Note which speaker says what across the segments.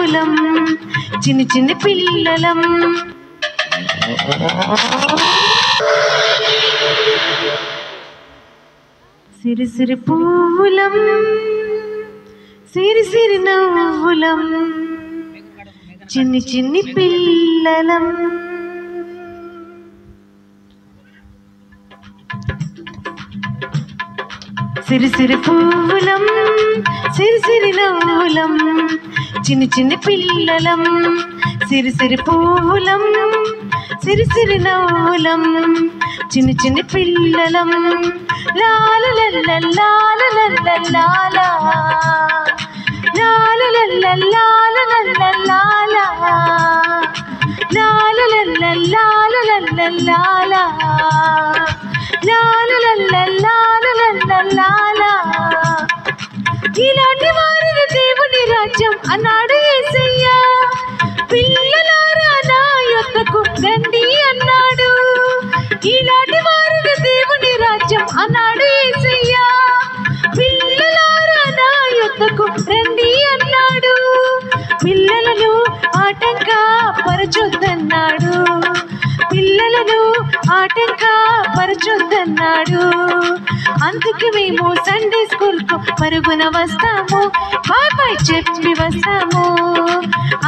Speaker 1: నవ్వులం చిన్ని చిన్ని పిల్లలం. సిరి సిరి పువ్వులం సిరి సిరి నవ్వులం చిన్ని చిన్ని పిల్లలం. సిరి సిరి పువ్వులం సిరి సిరి నవ్వులం చిన్ని చిన్ని పిల్లలం. సిరి సిరి పువ్వులం సిరి సిరి నవ్వులం చిన్ని చిన్ని పిల్లలం. లాల లల్ల లాల లల్ల లాల లాల లల్ల లాల లల్ల లాల లాల లల్ల లాల లల్ల లాల లాల లల్ల లాల లల్ల లాల. ఇలాంటి వారిని దేవుని రాజ్యం అన్నాడు యేసయ్యా. పిల్లలారా నా యొద్దకు రండి అన్నాడు. ఇలాంటి వారిని దేవుని రాజ్యం అన్నాడు యేసయ్యా. పిల్లలారా నా యొద్దకు రండి అన్నాడు. పిల్లలను ఆటంక పరచొద్దన్నాడు. పిల్లలను ఆటంక పరచొద్దన్నాడు. అందుకే మేము సండే స్కూల్కు పరుగున వస్తాము, బాయ్ బాయ్ చెప్పి వస్తాము.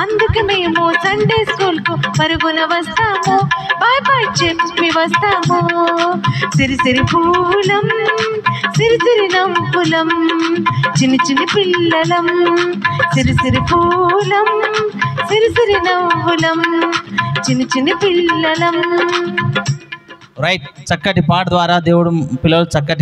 Speaker 1: అందుకే మేము సండే స్కూల్కు పరుగున వస్తాము, బాయ్ బాయ్ చెప్పి వస్తాము. సిరి సిరి పూలం సిరి సిరి నవ్వులం చిన్ని చిన్ని పిల్లలం. సిరి సిరి పూలం సిరి సిరి నవ్వులం చిన్ని చిన్ని పిల్లలం.
Speaker 2: రైట్. చక్కటి పాట ద్వారా దేవుడు పిల్లలు చక్కటి